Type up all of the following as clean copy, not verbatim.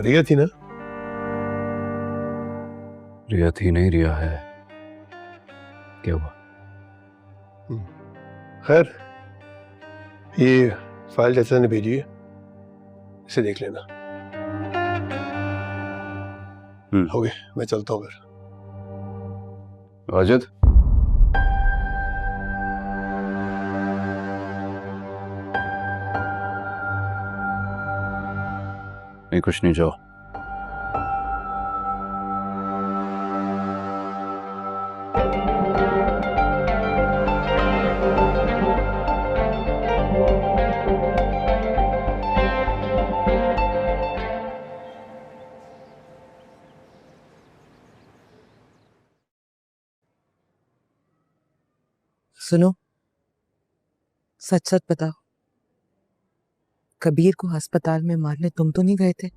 रिया थी ना? रिया थी नहीं, रिया है। क्या हुआ? खैर, ये फाइल जैसा ने भेजी है, इसे देख लेना। हो गए, मैं चलता हूँ फिर। वाजिद, नहीं कुछ नहीं, जाओ। सुनो, सच सच बताओ, कबीर को अस्पताल में मारने तुम तो नहीं गए थे?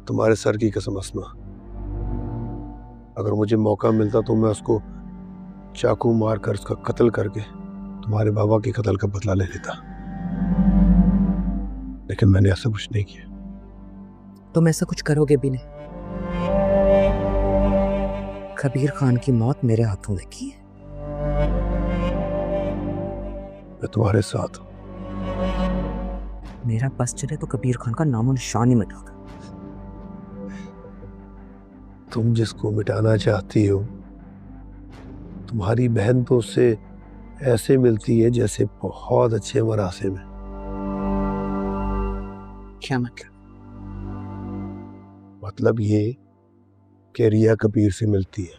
तुम्हारे सर की कसम अस्मा, अगर मुझे मौका मिलता तो मैं उसको चाकू मारकर उसका कत्ल करके तुम्हारे बाबा के कत्ल का बदला ले लेता, लेकिन मैंने ऐसा कुछ नहीं किया। तुम ऐसा कुछ करोगे भी नहीं। कबीर खान की मौत मेरे हाथों लिखी है। मैं तुम्हारे साथ हूं। मेरा बस चले तो कबीर खान का नामो निशान ही मिटागा। तुम जिसको मिटाना चाहती हो, तुम्हारी बहन तो उससे ऐसे मिलती है जैसे बहुत अच्छे मरासे में। क्या मतलब? मतलब ये कि रिया कबीर से मिलती है।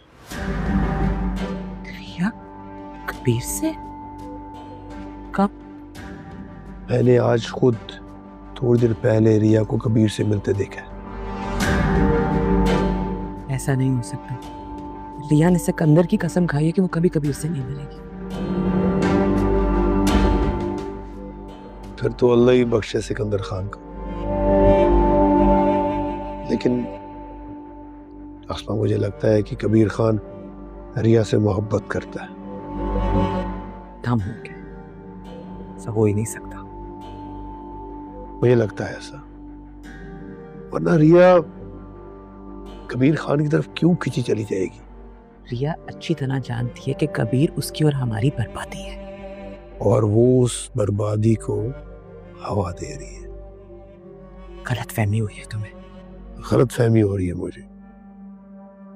रिया कबीर से? कब? मैंने आज खुद थोड़ी देर पहले रिया को कबीर से मिलते देखा। ऐसा नहीं हो सकता। रिया ने सिकंदर की कसम खाई है कि वो कभी कबीर से नहीं मिलेगी। फिर तो अल्लाह ही बख्शे सिकंदर खान को। लेकिन अस्मा, मुझे लगता है कि कबीर खान रिया से मोहब्बत करता है। दम हो गया, ऐसा हो ही नहीं सकता। मुझे लगता है ऐसा, वरना रिया कबीर खान की तरफ क्यों खींची चली जाएगी? रिया अच्छी तरह जानती है कि कबीर उसकी और हमारी बर्बादी है, और वो उस बर्बादी को हवा दे रही है। गलत फहमी हुई है तुम्हें। गलत फहमी हो रही है मुझे।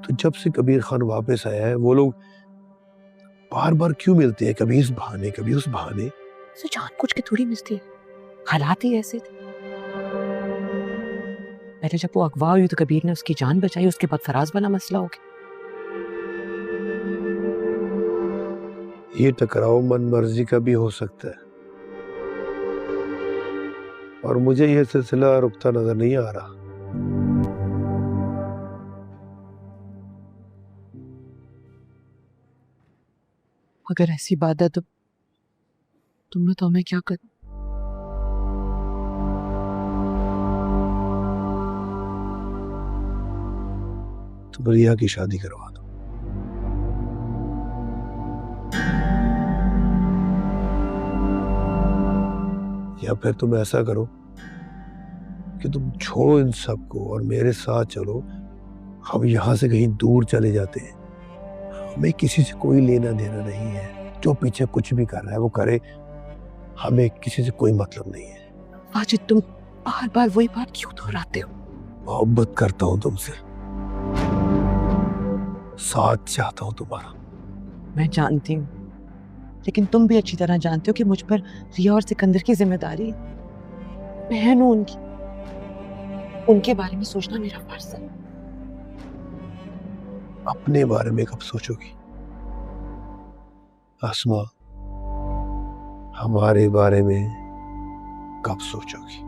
तो जब से कबीर खान वापस आया है, वो लोग बार बार क्यों मिलते हैं? कभी इस बहाने, कभी उस बहाने। तो जानबूझ के थोड़ी मिलती है, हालात ही ऐसे थे। पहले जब वो अगवा हुई तो कबीर ने उसकी जान बचाई, उसके बाद फराज बना मसला हो गया। ये टकराव मन मर्जी का भी हो सकता है, और मुझे ये सिलसिला रुकता नजर नहीं आ रहा। अगर ऐसी बात है तो तुमने तो हमें क्या कर। तुम रिया की शादी करवा दो। या फिर तुम ऐसा करो कि तुम छोड़ो इन सबको और मेरे साथ चलो। हम यहां से कहीं दूर चले जाते हैं। हमें किसी से कोई लेना देना नहीं है। जो पीछे कुछ भी कर रहा है वो करे, हमें किसी से कोई मतलब नहीं है। वाजिद, तुम बार बार वही बात क्यों दोहराते हो? मोहब्बत करता हूं तुमसे, साथ चाहता हूं तुम्हारा। मैं जानती हूँ, लेकिन तुम भी अच्छी तरह जानते हो कि मुझ पर रिया और सिकंदर की जिम्मेदारी है। बहन हूं उनकी, उनके बारे में सोचना मेरा फर्ज है। अपने बारे में कब सोचोगी आसमा? हमारे बारे में कब सोचोगी?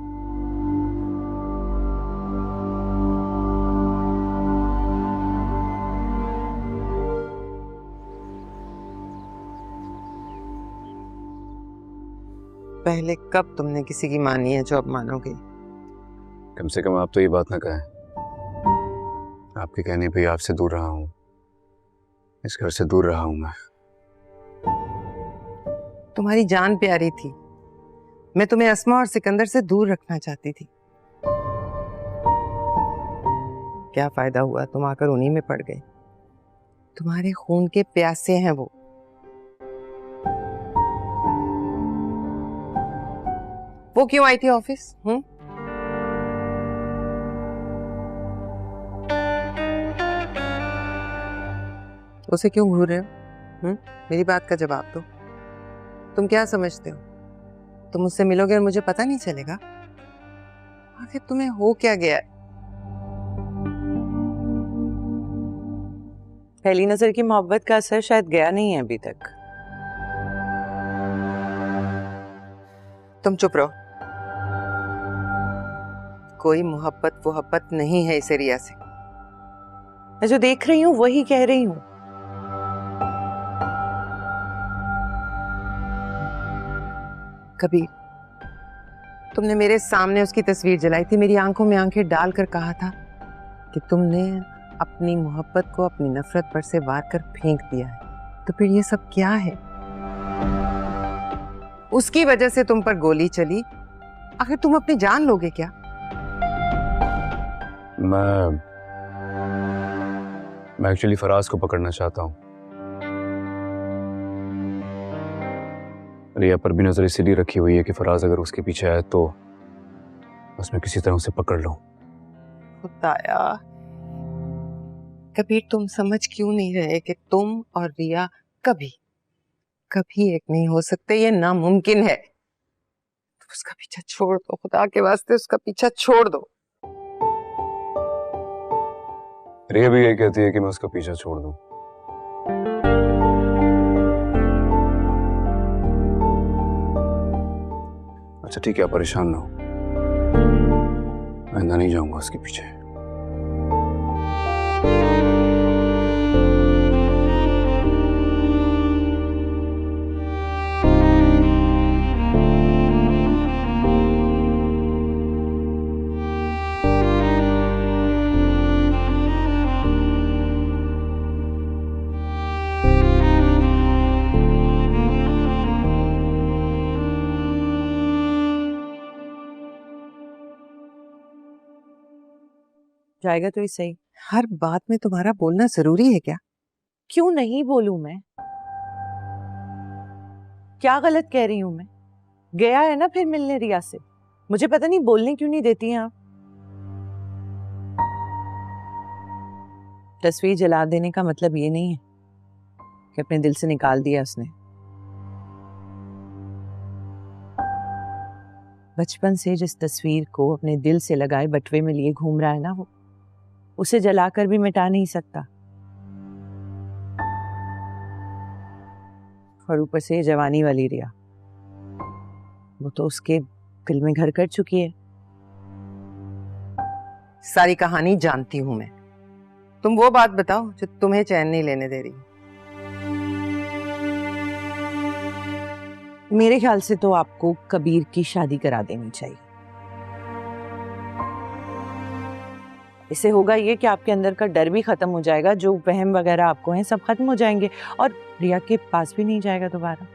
पहले कब तुमने किसी की मानी है जो अब मानोगे? कम से कम आप तो ये बात ना कहें। आपके कहने पे आपसे दूर रहा हूं, इस घर से दूर रहा हूं मैं। तुम्हारी जान प्यारी थी। मैं तुम्हें अस्मा और सिकंदर से दूर रखना चाहती थी। क्या फायदा हुआ, तुम आकर उन्हीं में पड़ गए। तुम्हारे खून के प्यासे हैं वो। वो क्यों आई थी ऑफिस? उसे क्यों घूर रहे हो? मेरी बात का जवाब दो। तुम क्या समझते हो, तुम मुझसे मिलोगे और मुझे पता नहीं चलेगा? आखिर तुम्हें हो क्या गया? पहली नजर की मोहब्बत का असर शायद गया नहीं है अभी तक। तुम चुप रहो। कोई मोहब्बत नहीं है इसे रिया से। मैं जो देख रही हूँ वही कह रही हूँ। कबीर, तुमने मेरे सामने उसकी तस्वीर जलाई थी, मेरी आंखों में आंखें डालकर कहा था कि तुमने अपनी मोहब्बत को अपनी नफरत पर से वार कर फेंक दिया है। तो फिर ये सब क्या है? उसकी वजह से तुम पर गोली चली। आखिर तुम अपनी जान लोगे क्या? मैं एक्चुअली फराज को पकड़ना चाहता हूँ। रिया पर भी नजर इसीलिए रखी हुई है कि फराज अगर उसके पीछे आए तो बस मैं किसी तरह उसे पकड़ लूं। खुदाया, कबीर तुम समझ क्यों नहीं रहे कि तुम और रिया कभी कभी एक नहीं हो सकते? ये नामुमकिन है। तुम उसका पीछा छोड़ दो, खुदा के वास्ते उसका पीछा छोड़ दो। रिया भी यही कहती है कि मैं उसका पीछा छोड़ दूं। अच्छा ठीक है, आप परेशान ना हो, आइंदा नहीं जाऊंगा उसके पीछे। जाएगा तो ही सही। हर बात में तुम्हारा बोलना जरूरी है क्या? क्यों नहीं बोलूं मैं? क्या गलत कह रही हूं मैं? गया है ना फिर मिलने रिया से। मुझे पता नहीं बोलने क्यों नहीं देती हैं आप। तस्वीर जला देने का मतलब ये नहीं है कि अपने दिल से निकाल दिया उसने। बचपन से जिस तस्वीर को अपने दिल से लगाए बटवे में लिए घूम रहा है ना, वो उसे जलाकर भी मिटा नहीं सकता। और ऊपर से जवानी वाली रिया, वो तो उसके दिल में घर कर चुकी है। सारी कहानी जानती हूं मैं। तुम वो बात बताओ जो तुम्हें चैन नहीं लेने दे रही। मेरे ख्याल से तो आपको कबीर की शादी करा देनी चाहिए। इससे होगा ये कि आपके अंदर का डर भी खत्म हो जाएगा, जो वहम वगैरह आपको हैं सब खत्म हो जाएंगे और रिया के पास भी नहीं जाएगा दोबारा।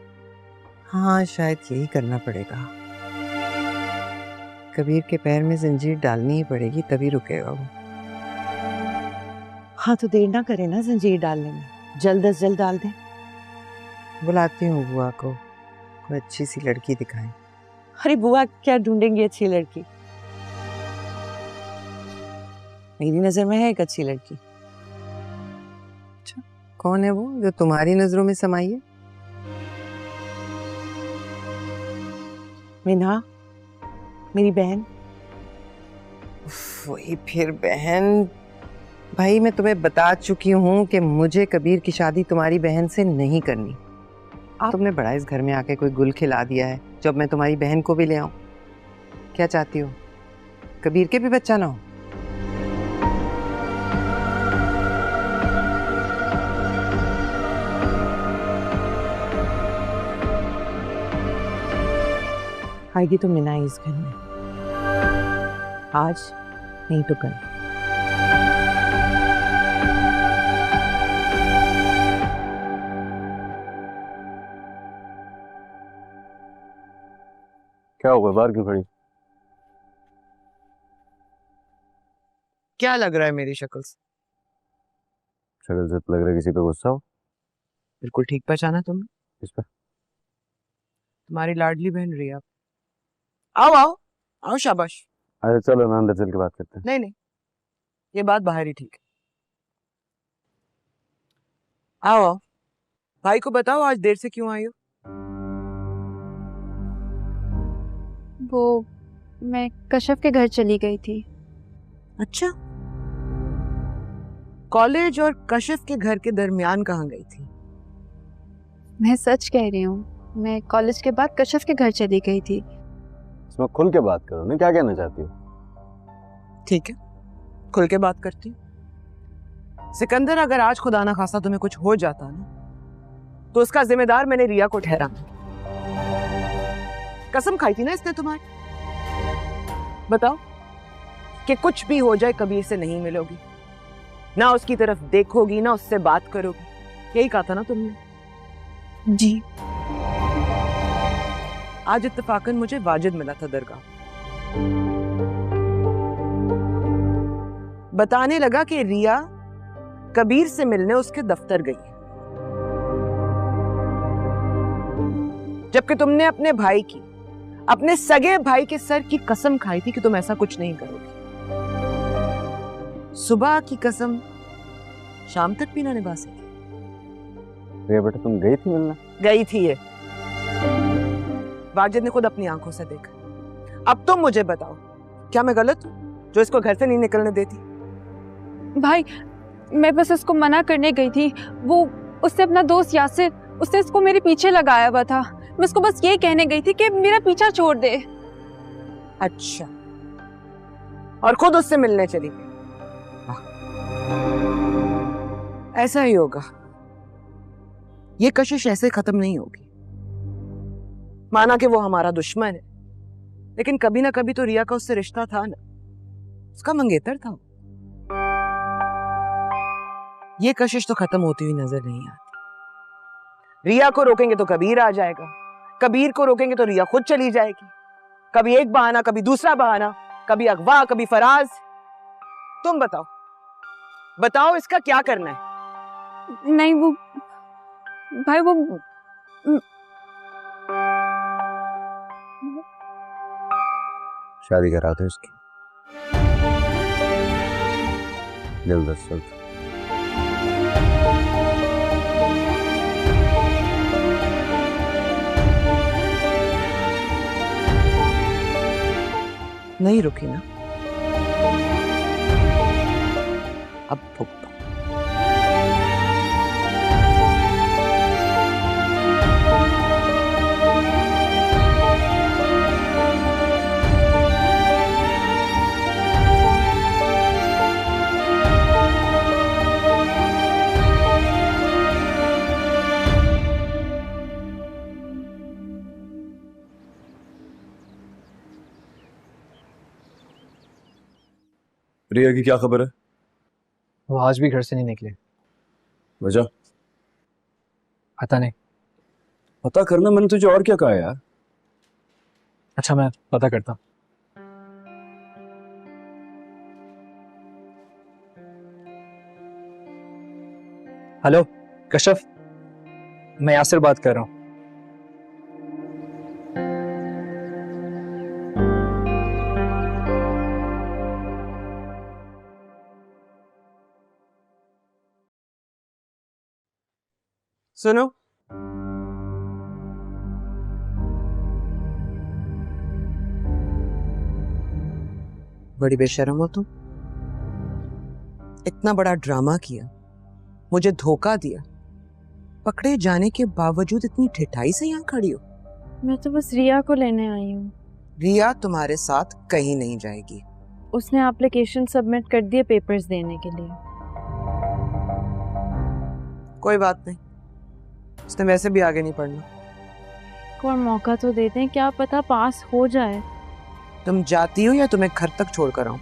हाँ, शायद यही करना पड़ेगा। कबीर के पैर में जंजीर डालनी ही पड़ेगी, तभी रुकेगा वो। हाँ तो देर ना करें ना जंजीर डालने में, जल्द अज जल्द डाल दें। बुलाती हूँ बुआ को, कोई अच्छी सी लड़की दिखाएं। अरे बुआ क्या ढूंढेंगी अच्छी लड़की? मेरी नजर में है एक अच्छी लड़की। अच्छा, कौन है वो जो तुम्हारी नजरों में समाई है? मिन्हा, मेरी बहन। वही फिर बहन। भाई मैं तुम्हें बता चुकी हूँ कि मुझे कबीर की शादी तुम्हारी बहन से नहीं करनी। तुमने बड़ा इस घर में आके कोई गुल खिला दिया है, जब मैं तुम्हारी बहन को भी ले आऊं। क्या चाहती हो, कबीर के भी बच्चा ना हो? आएगी तो मिना इस घर में, आज नहीं तो कल। क्या हुआ, बाहर क्यों खड़ी? क्या लग रहा है मेरी शक्ल से? शक्ल से तो लग रहा है किसी पे गुस्सा हो। बिल्कुल ठीक पहचाना तुमने। किस पे? तुम्हारी लाडली बहन रिया। आओ आओ आओ, शाबाश। अरे चलो ना अंदर चल के बात करते हैं। नहीं नहीं, ये बात बाहर ही ठीक है। आओ आओ, भाई को बताओ आज देर से क्यों आई हो? वो मैं कश्यप के घर चली गई थी। अच्छा, कॉलेज और कश्यप के घर के दरमियान कहाँ गई थी? मैं सच कह रही हूँ, मैं कॉलेज के बाद कश्यप के घर चली गई थी। इसमें खुल के बात करो ना, क्या कहना चाहती हो? ठीक है, खुल के बात करती हूँ। सिकंदर, अगर आज खुदा ना खास्ता तुम्हें कुछ हो जाता ना, तो उसका जिम्मेदार मैंने रिया को ठहराना। कसम खाई थी ना इसने तुम्हारी। बताओ कि कुछ भी हो जाए कबीर से नहीं मिलोगी, ना उसकी तरफ देखोगी, ना उससे बात करोगी। यही कहा था ना तुमने? जी। आज इत्तेफाकन मुझे वाजिद मिला था दरगाह। बताने लगा कि रिया कबीर से मिलने उसके दफ्तर गई है, जबकि तुमने अपने भाई की, अपने सगे भाई के सर की कसम खाई थी कि तुम ऐसा कुछ नहीं करोगे। सुबह की कसम शाम तक भी ना निभा सकी। रिया बेटा, तुम गई थी मिलना? गई थी ये, वाजिद ने खुद अपनी आंखों से देखा। अब तुम मुझे बताओ, क्या मैं गलत हूं जो इसको घर से नहीं निकलने देती? भाई, मैं बस उसको मना करने गई थी। वो उससे अपना दोस्त यासिर, उसने इसको मेरे पीछे लगाया हुआ था। मैं उसको बस ये कहने गई थी कि मेरा पीछा छोड़ दे। अच्छा, और खुद उससे मिलने चली गई। ऐसा ही होगा, ये कशिश ऐसे खत्म नहीं होगी। माना कि वो हमारा दुश्मन है, लेकिन कभी ना कभी तो रिया का उससे रिश्ता था ना, उसका मंगेतर था। ये कशिश तो खत्म होती हुई नजर नहीं आती। रिया को रोकेंगे तो कबीर आ जाएगा, कबीर को रोकेंगे तो रिया खुद चली जाएगी। कभी एक बहाना, कभी दूसरा बहाना, कभी अगवा, कभी फराज। तुम बताओ, बताओ इसका क्या करना है? नहीं, वो भाई, वो शादी करा दो इसकी। दिल दस साल। नहीं रुकी ना, अब भुगतो। रिया की क्या खबर है? वो आज भी घर से नहीं निकले। वजह? पता नहीं। पता करना, मैंने तुझे और क्या कहा यार? अच्छा, मैं पता करता हूँ। हेलो कश्यप, मैं यासिर बात कर रहा हूँ। सुनो, बड़ी बेशर्म हो तुम। इतना बड़ा ड्रामा किया, मुझे धोखा दिया, पकड़े जाने के बावजूद इतनी ठिठाई से यहाँ खड़ी हो। मैं तो बस रिया को लेने आई हूँ। रिया तुम्हारे साथ कहीं नहीं जाएगी। उसने एप्लीकेशन सबमिट कर दिए पेपर्स देने के लिए। कोई बात नहीं, उसने वैसे भी आगे नहीं पढ़ना। कोई मौका तो दे दें, क्या पता पास हो जाए। तुम जाती हो या तुम्हें घर तक छोड़ कर आऊं?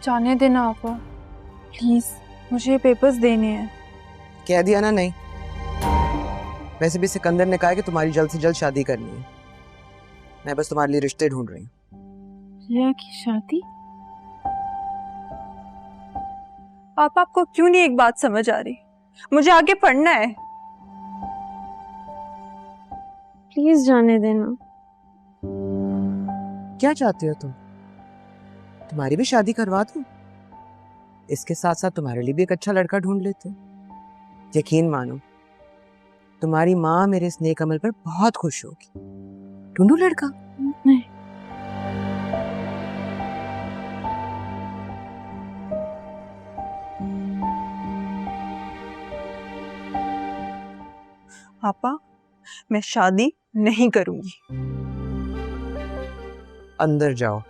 जाने देना आपा, प्लीज, मुझे पेपर्स देने हैं। कह दिया ना नहीं। वैसे भी सिकंदर ने कहा है कि तुम्हारी जल्द से जल्द शादी करनी है। मैं बस तुम्हारे लिए रिश्ते ढूंढ रही हूँ। रिया की शादी? पापा आपको क्यों नहीं एक बात समझ आ रही? मुझे आगे पढ़ना है। प्लीज जाने देना। क्या चाहती हो तुम? तुम्हारी भी शादी करवा दूं? इसके साथ साथ तुम्हारे लिए भी एक अच्छा लड़का ढूंढ लेते। यकीन मानो, तुम्हारी माँ मेरे इस नेक अमल पर बहुत खुश होगी। ढूंढू लड़का? नहीं। पापा, मैं शादी नहीं करूंगी। अंदर जाओ।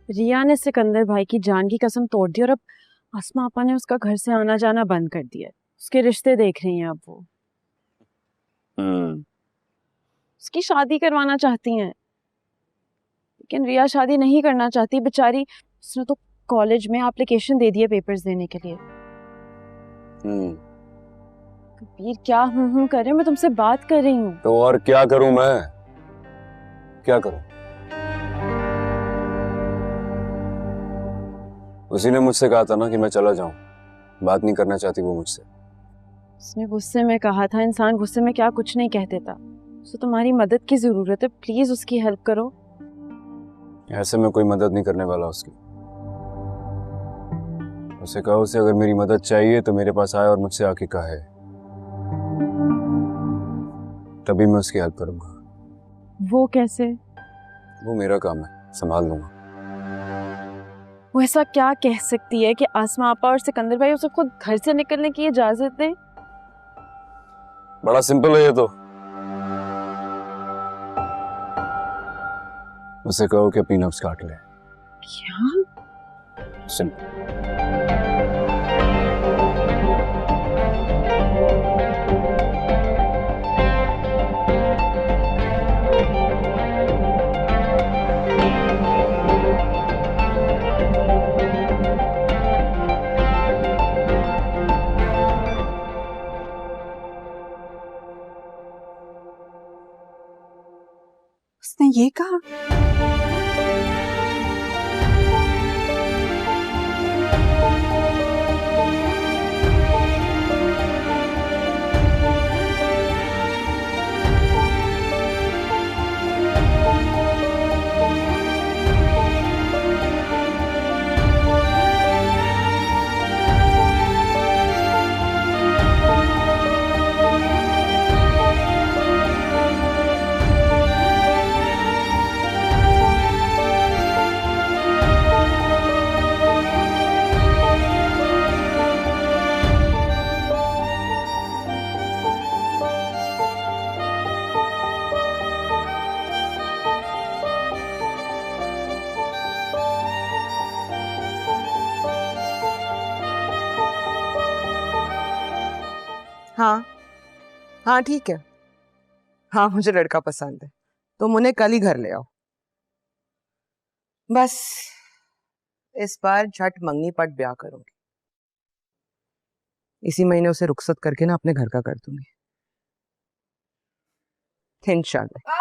रिया ने सिकंदर भाई की जान की कसम तोड़ दी और अब आसमा आपा ने उसका घर से आना जाना बंद कर दिया है। उसके रिश्ते देख रही हैं अब वो। उसकी शादी करवाना चाहती हैं, लेकिन रिया शादी नहीं करना चाहती बेचारी। उसने तो कॉलेज में एप्लीकेशन दे दिया पेपर्स देने के लिए। कबीर क्या हूँ करे, मैं तुमसे बात कर रही हूँ। तो और क्या करूं मैं? क्या करूं? उसी ने मुझसे कहा था ना कि मैं चला जाऊं। बात नहीं करना चाहती वो मुझसे। उसने गुस्से में कहा था, इंसान गुस्से में क्या कुछ नहीं कह देता। उसे तुम्हारी मदद की जरूरत है, प्लीज उसकी हेल्प करो। ऐसे में कोई मदद नहीं करने वाला उसकी। उसे कहो उसे अगर मेरी मदद चाहिए तो मेरे पास आए और मुझसे आके कहे, तभी मैं उसकी हेल्प करूंगा। वो कैसे? वो मेरा काम है, संभाल लूंगा। वो ऐसा क्या कह सकती है कि आसमा आपा और सिकंदर भाई उसे खुद घर से निकलने की इजाजत दें? बड़ा सिंपल है ये तो। उसे कहो कि अपनी नब्ज काट ले। क्या? सिंपल। उसने ये कहा? हाँ हाँ ठीक है। हाँ मुझे लड़का पसंद है, तुम उन्हें कल ही घर ले आओ। बस इस बार झट मंगनी पट ब्याह करूंगी। इसी महीने उसे रुखसत करके ना अपने घर का कर दूंगी, इंशाल्लाह।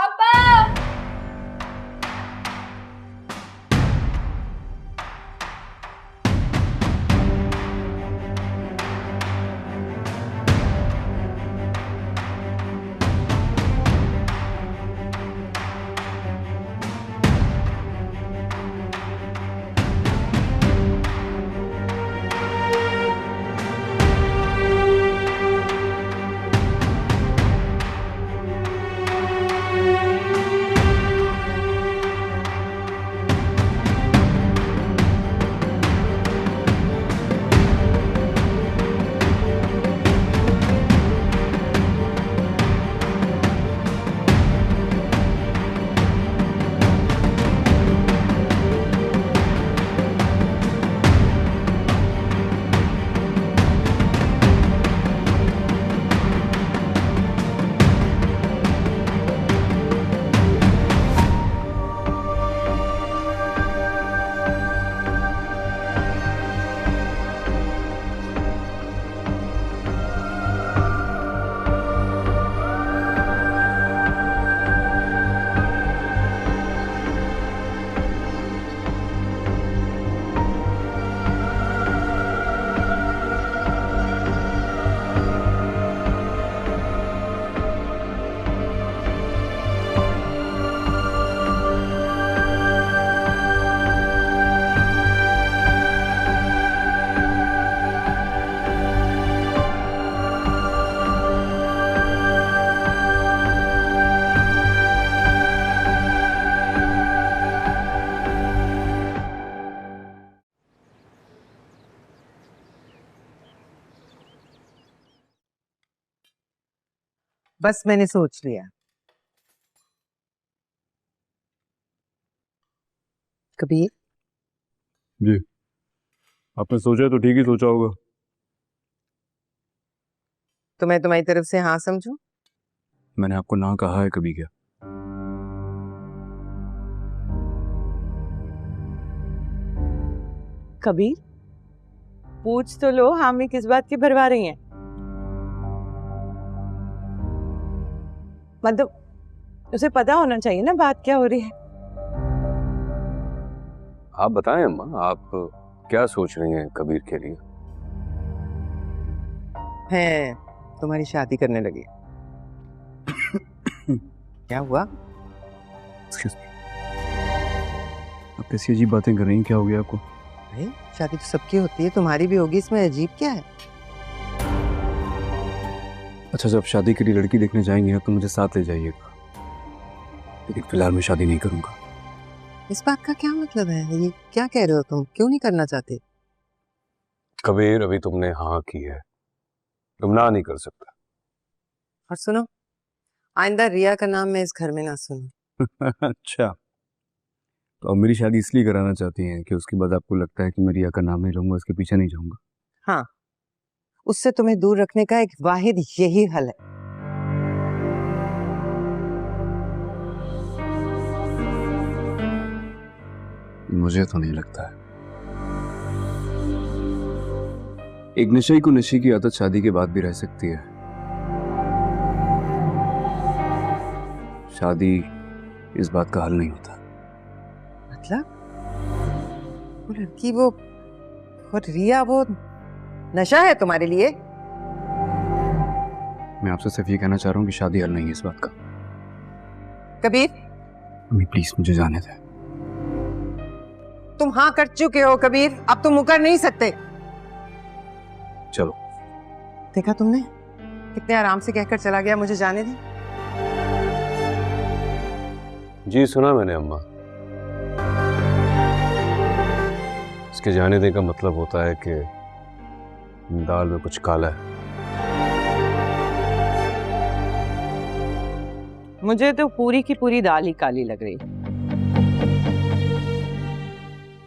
बस मैंने सोच लिया। कबीर, जी, आपने सोचा है तो ठीक ही सोचा होगा। तो मैं तुम्हारी तरफ से हाँ समझूं? मैंने आपको ना कहा है कभी क्या? कबीर, पूछ तो लो, हामी किस बात की भरवा रही हैं? मतलब उसे पता होना चाहिए ना बात क्या हो रही है। आप बताएं अम्मा, आप क्या सोच रही हैं कबीर के लिए? है, तुम्हारी शादी करने लगी। क्या हुआ? Excuse me. आप कैसी अजीब बातें कर रही हैं? क्या हो गया आपको? भाई, शादी तो सबकी होती है, तुम्हारी भी होगी, इसमें अजीब क्या है? अच्छा, जब शादी के लिए लड़की देखने जाएंगे ना तो मुझे साथ ले जाइएगा, लेकिन फिलहाल मैं शादी नहीं करूंगा। इस बात का क्या मतलब है? ये क्या कह रहे हो तुम? क्यों नहीं करना चाहते? कबीर, अभी तुमने हाँ की है, तुम ना नहीं कर सकता। और सुनो, आइंदा रिया का नाम मैं इस घर में ना सुनूं। अच्छा, तो अब मेरी शादी इसलिए कराना चाहती हैं कि उसके बाद आपको लगता है कि मैं रिया का नाम नहीं लूंगा, उसके पीछे नहीं जाऊंगा। हाँ, उससे तुम्हें दूर रखने का एक वाहिद यही हल है। मुझे तो नहीं लगता है। एक नशे को नशे की आदत शादी के बाद भी रह सकती है। शादी इस बात का हल नहीं होता। मतलब वो लड़की, वो रिया, वो नशा है तुम्हारे लिए? मैं आपसे सिर्फ ये कहना चाह रहा हूँ कि शादी हल नहीं है इस बात का। कबीर, अम्मी प्लीज मुझे जाने दें। तुम हाँ कर चुके हो कबीर, अब तुम मुकर नहीं सकते। चलो। देखा तुमने कितने आराम से कहकर चला गया मुझे जाने दे। जी सुना मैंने अम्मा। इसके जाने दे का मतलब होता है कि दाल में कुछ काला है। मुझे तो पूरी की पूरी दाल ही काली लग रही।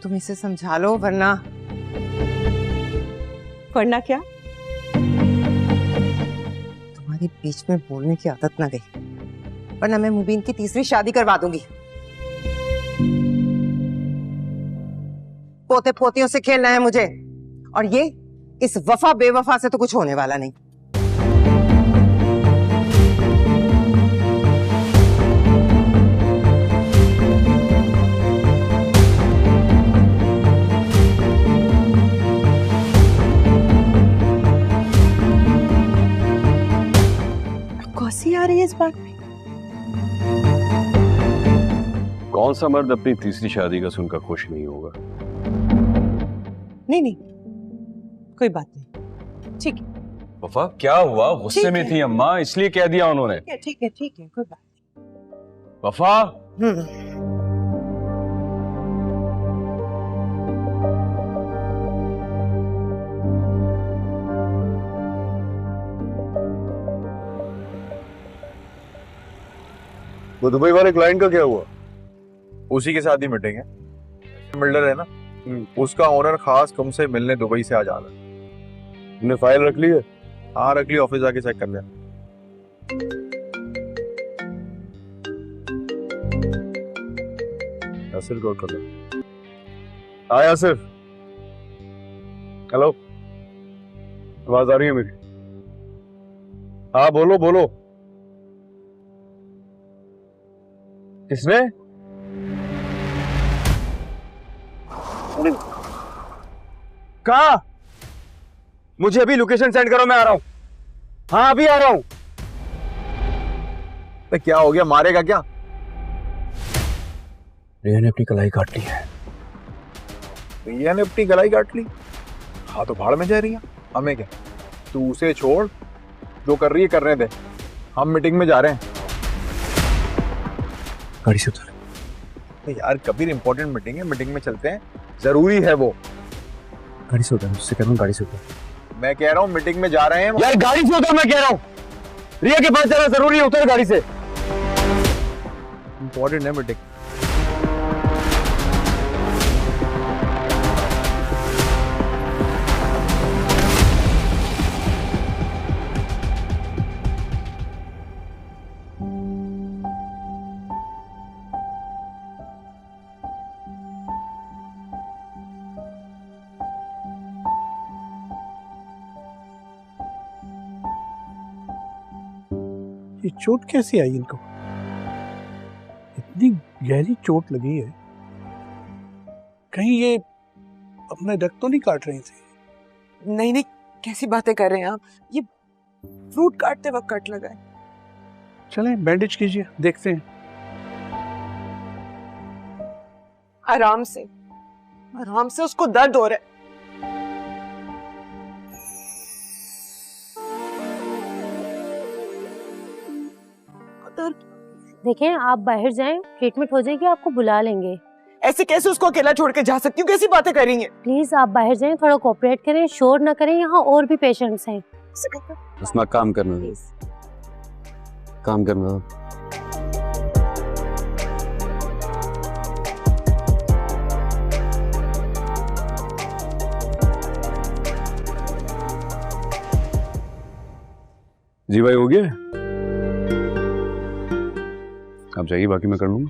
तुम इसे समझा लो, वरना क्या? तुम्हारी बीच में बोलने की आदत ना गई, वरना मैं मुबीन की तीसरी शादी करवा दूंगी। पोते पोतियों से खेलना है मुझे, और ये इस वफा बेवफा से तो कुछ होने वाला नहीं। कौसी आ रही है इस बात में? कौन सा मर्द अपनी तीसरी शादी का सुनकर खुश नहीं होगा? नहीं, कोई बात नहीं, ठीक है। वफा क्या हुआ? गुस्से में थी अम्मा, इसलिए कह दिया उन्होंने। ठीक है, कोई बात नहीं। वफा, वो दुबई वाले क्लाइंट का क्या हुआ? उसी के साथ ही मीटिंग है। बिल्डर है ना, उसका ओनर खास तुमसे मिलने दुबई से आ जा रहा है। तुमने फाइल रख ली है? हाँ रख ली, ऑफिस आके चेक कर लेना। यासिर कॉल कर लो। हाँ यासिर, हेलो, आवाज आ रही है मेरी? हाँ बोलो बोलो। किसने? कहा? मुझे अभी लोकेशन सेंड करो, मैं आ रहा हूं। हाँ अभी आ रहा हूं। तो क्या हो गया, मारेगा क्या? रिया ने अपनी कलाई काट ली है। रिया ने अपनी कलाई काट ली? हाँ तो भाड़ में जा रही है, हमें क्या? तू उसे छोड़, जो कर रही है करने दे। हम मीटिंग में जा रहे हैं। गाड़ी से उतर। यार कबीर, इंपॉर्टेंट मीटिंग है, मीटिंग में चलते हैं, जरूरी है वो। गाड़ी से उतर, उससे कह रहा हूँ गाड़ी से उतर। मैं कह रहा हूँ मीटिंग में जा रहे हैं। यार गाड़ी से उतर, मैं कह रहा हूँ। रिया के पास जाना जरूरी है, उतर गाड़ी से। इंपॉर्टेंट है मीटिंग। ये चोट कैसी आई इनको? इतनी गहरी चोट लगी है, कहीं ये अपना रक्त तो नहीं काट रही थी? नहीं नहीं, कैसी बातें कर रहे हैं आप? ये फ्रूट काटते वक्त कट लगा है। चलें बैंडेज कीजिए, देखते हैं। आराम से उसको दर्द हो रहा है। देखें, आप बाहर जाएं, ट्रीटमेंट हो जाएगी, आपको बुला लेंगे। ऐसे कैसे उसको अकेला छोड़ के जा सकती हूँ? कैसी बातें कर रही हैं? प्लीज आप बाहर जाएं, थोड़ा कोऑपरेट करें, शोर ना करें, यहाँ और भी पेशेंट्स हैं। उसमें काम करना है, काम करना। जी भाई, हो गया? आप जाइए, बाकी मैं कर लूंगा।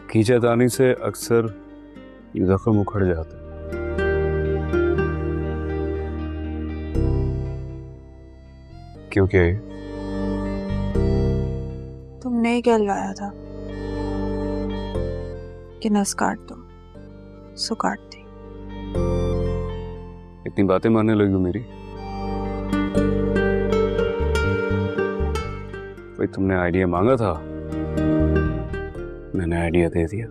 खींचातानी से अक्सर जख्म उखड़ जाता है। क्यों, क्या है? तुमने ही कहलवाया था कि नस काट दो, सो काट दी। इतनी बातें मानने लगी हो मेरी? भाई तुमने आइडिया मांगा था, मैंने आइडिया दे दिया।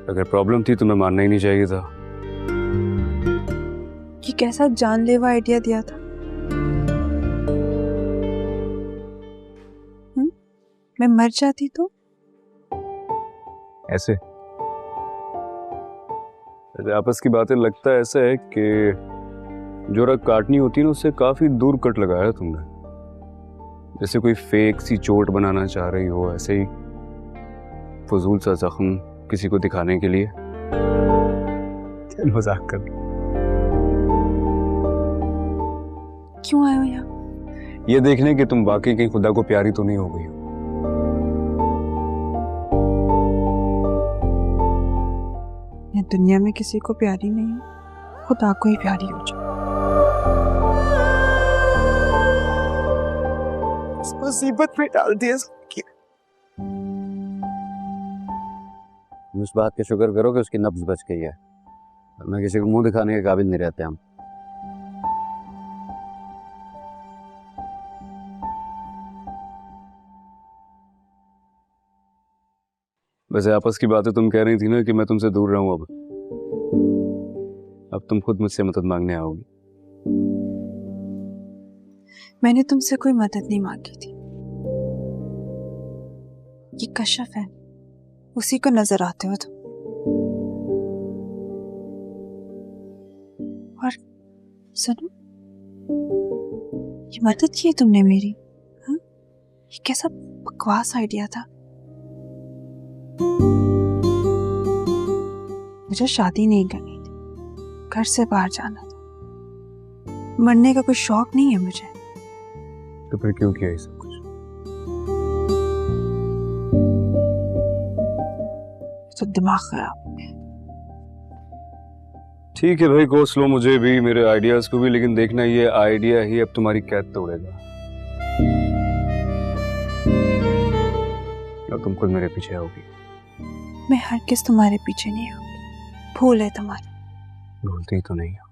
अगर प्रॉब्लम थी तो मैं मानना ही नहीं चाहिए था। ये कैसा जानलेवा आइडिया दिया था? मैं मर जाती तो? ऐसे आपस की बातें लगता है ऐसा है कि जो रग काटनी होती है ना, उससे काफी दूर कट लगाया तुमने। जैसे कोई फेक सी चोट बनाना चाह रही हो, ऐसे ही फजूल सा जख्म किसी को दिखाने के लिए। मजाक कर। क्यों आए हो यहाँ? ये देखने कि तुम वाकई कहीं खुदा को प्यारी तो नहीं हो गई हो। मैं दुनिया में किसी को प्यारी नहीं हूँ, खुदा को ही प्यारी हो जाओ। इस मुसीबत में डाल दिया। उस बात का शुक्र करो कि उसकी नब्ज बच गई है, वरना किसी को मुंह दिखाने के काबिल नहीं रहते हम। वैसे आपस की बातें तुम कह रही थी ना कि मैं तुमसे दूर रहूं। अब तुम खुद मुझसे मदद मांगने आओगी। मैंने तुमसे कोई मदद नहीं मांगी थी। ये कशफ है, उसी को नजर आते हो तुम। और सुनो, ये मदद की तुमने मेरी? हाँ, ये कैसा बकवास आइडिया था। मुझे शादी नहीं करनी थी, घर से बाहर जाना था। मरने का कोई शौक नहीं है मुझे। तो फिर क्यों किया ये सब कुछ? तो दिमाग खराब। ठीक है भाई, कोस लो मुझे भी, मेरे आइडियाज को भी, लेकिन देखना ये आइडिया ही अब तुम्हारी कैद तोड़ेगा और तुम खुद मेरे पीछे आओगी। मैं हरगिज़ तुम्हारे पीछे नहीं आऊंगी, भूल है तुम्हारी। भूलती तो नहीं हो।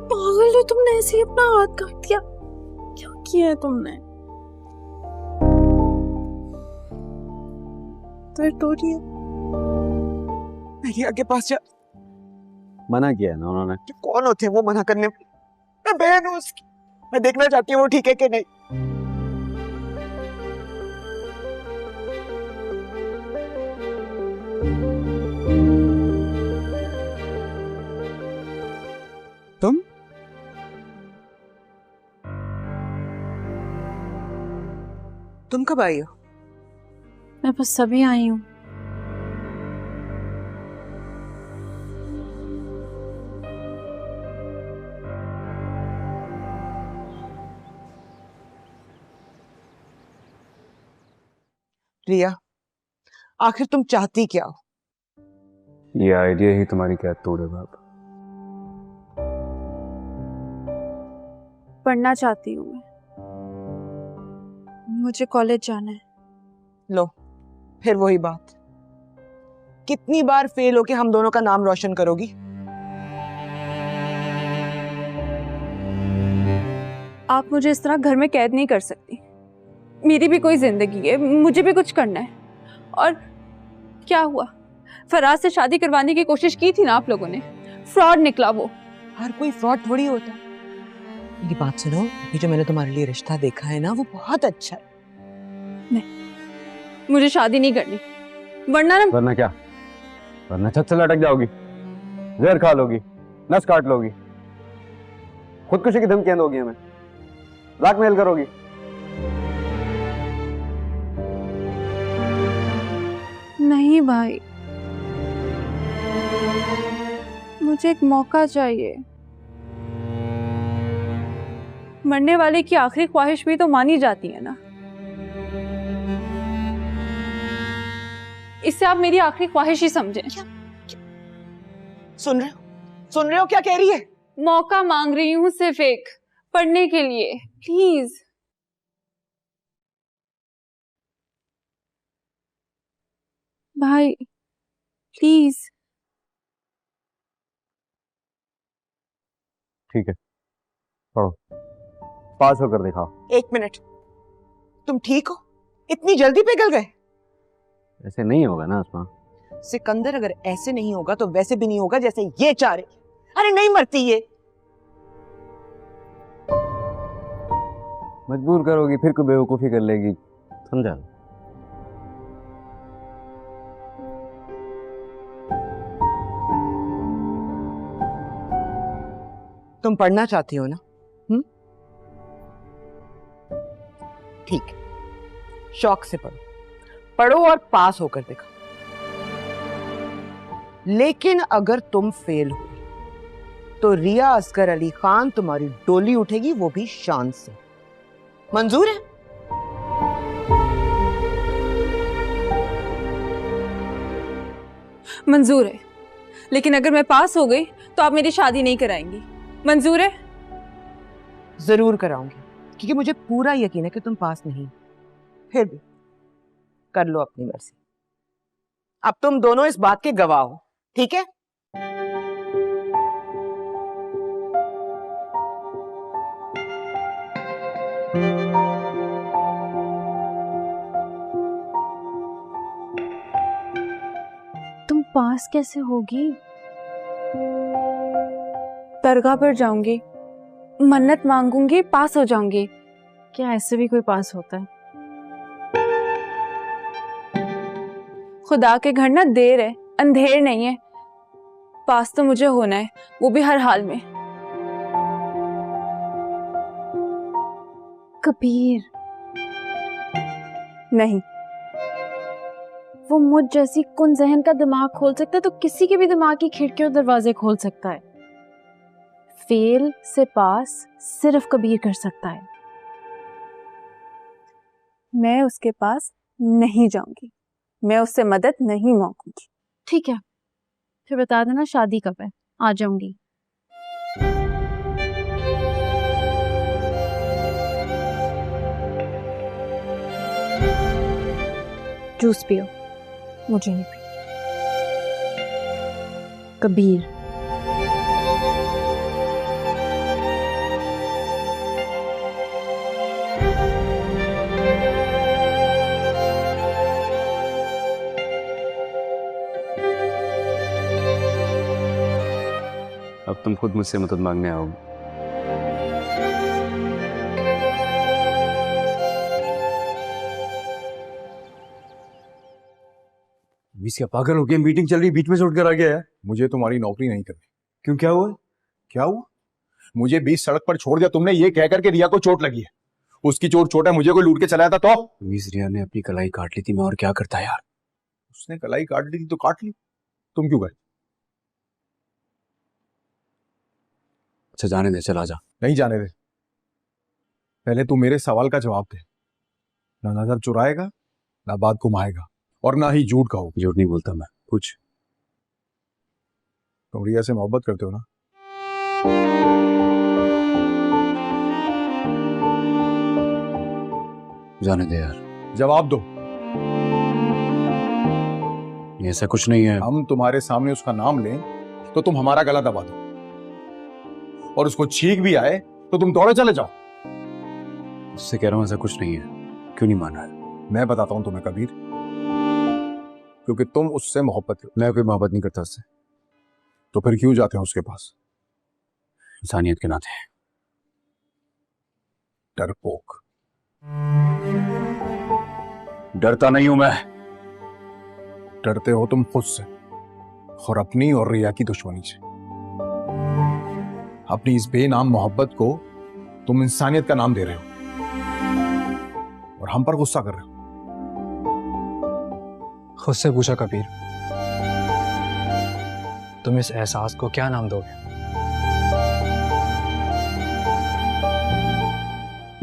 पागल हो, तुमने ऐसे ही अपना हाथ काट दिया। क्या किया है तुमने? फिर तो रिया, मैं रिया के पास जा। मना किया है ना उन्होंने। कौन होते हैं वो मना करने? मैं बहन हूँ उसकी, मैं देखना चाहती हूँ वो ठीक है कि नहीं। तुम कब आई हो? मैं बस अभी आई हूँ। रिया, आखिर तुम चाहती क्या हो? ये आइडिया ही तुम्हारी क्या तोड़े बाप। पढ़ना चाहती हूँ मैं, मुझे कॉलेज जाना है। लो, फिर वही बात। कितनी बार फेल होके हम दोनों का नाम रोशन करोगी? आप मुझे इस तरह घर में कैद नहीं कर सकती। मेरी भी कोई जिंदगी है, मुझे भी कुछ करना है। और क्या हुआ, फराज से शादी करवाने की कोशिश की थी ना आप लोगों ने, फ्रॉड निकला वो। हर कोई फ्रॉड थोड़ी होता है। मेरी बात सुनो, ये जो मैंने तुम्हारे लिए रिश्ता देखा है ना, वो बहुत अच्छा है। नहीं, मुझे शादी नहीं करनी, वरना क्या? वरना छत से लटक जाओगी, जहर खा लोगी, नस काट लोगी, खुदकुशी की धमकियां दोगी हमें, ब्लैकमेल करोगी। नहीं भाई, मुझे एक मौका चाहिए। मरने वाले की आखिरी ख्वाहिश भी तो मानी जाती है ना। इससे आप मेरी आखिरी ख्वाहिश ही समझें। सुन रहे हो क्या कह रही है? मौका मांग रही हूँ सिर्फ एक, पढ़ने के लिए, प्लीज। भाई प्लीज। ठीक है, पढ़ो, पास होकर दिखाओ। एक मिनट, तुम ठीक हो? इतनी जल्दी पिघल गए? ऐसे नहीं होगा ना आसमा। सिकंदर, अगर ऐसे नहीं होगा तो वैसे भी नहीं होगा जैसे ये चाह रही। अरे नहीं मरती ये। मजबूर करोगी फिर कोई बेवकूफी कर लेगी, समझा? तुम पढ़ना चाहती हो ना? ठीक है, शौक से पढ़ो और पास होकर दिखाओ। लेकिन अगर तुम फेल हो तो रिया असगर अली खान तुम्हारी डोली उठेगी, वो भी शान से। मंजूर है? मंजूर है, लेकिन अगर मैं पास हो गई तो आप मेरी शादी नहीं कराएंगी। मंजूर है? जरूर कराऊंगी, क्योंकि मुझे पूरा यकीन है कि तुम पास नहीं। फिर भी कर लो अपनी मर्जी। अब तुम दोनों इस बात के गवाह हो, ठीक है? तुम पास कैसे होगी? दरगाह पर जाऊंगी, मन्नत मांगूंगी, पास हो जाऊंगी। क्या ऐसे भी कोई पास होता है? खुदा के घर ना देर है, अंधेर नहीं है। पास तो मुझे होना है, वो भी हर हाल में। कबीर नहीं, वो मुझ जैसी कुन जहन का दिमाग खोल सकता है तो किसी के भी दिमाग की खिड़की और दरवाजे खोल सकता है। फेल से पास सिर्फ कबीर कर सकता है। मैं उसके पास नहीं जाऊंगी, मैं उससे मदद नहीं मांगूंगी। ठीक है, फिर बता देना शादी कब है, आ जाऊंगी। जूस पियो। मुझे नहीं पी। कबीर अब तुम खुद मुझसे मदद मांगने आओगे। क्या पागल हो गया? मीटिंग चल रही, बीच में से उठकर आ गया है। मुझे तुम्हारी नौकरी नहीं करनी। क्यों, क्या हुआ? क्या हुआ? मुझे बीच सड़क पर छोड़ दिया तुमने ये कहकर के रिया को चोट लगी है। उसकी चोट है, मुझे कोई लूट के चलाया था तो? रिया ने अपनी कलाई काट ली थी, मैं और क्या करता यार। उसने कलाई काट ली थी तो काट ली, तुम क्यों गए? अच्छा जाने दे, चला जा। नहीं जाने दे, पहले तू मेरे सवाल का जवाब दे। ना नजर चुराएगा, ना बात घुमाएगा, और ना ही झूठ कहोगे। झूठ नहीं बोलता मैं। पूछ। तुम रिया से मोहब्बत करते हो ना? जाने दे यार। जवाब दो। ऐसा कुछ नहीं है। हम तुम्हारे सामने उसका नाम लें तो तुम हमारा गला दबा दो, और उसको छींक भी आए तो तुम दौड़े चले जाओ। उससे कह रहा हूं ऐसा कुछ नहीं है। क्यों नहीं मान रहा है? मैं बताता हूं तुम्हें कबीर, क्योंकि तुम उससे मोहब्बत करो। मैं कोई मोहब्बत नहीं करता उससे। तो फिर क्यों जाते हैं उसके पास? इंसानियत के नाते। डरपोक। डरता नहीं हूं मैं। डरते हो तुम खुद से, और अपनी और रिया की दुश्मनी से। अपनी इस बेनाम मोहब्बत को तुम इंसानियत का नाम दे रहे हो, और हम पर गुस्सा कर रहे हो। खुद से पूछा कबीर, तुम इस एहसास को क्या नाम दोगे?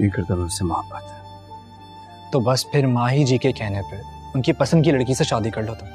ये करता मैं उससे मोहब्बत। तो बस फिर माही जी के कहने पे उनकी पसंद की लड़की से शादी कर लो तुम।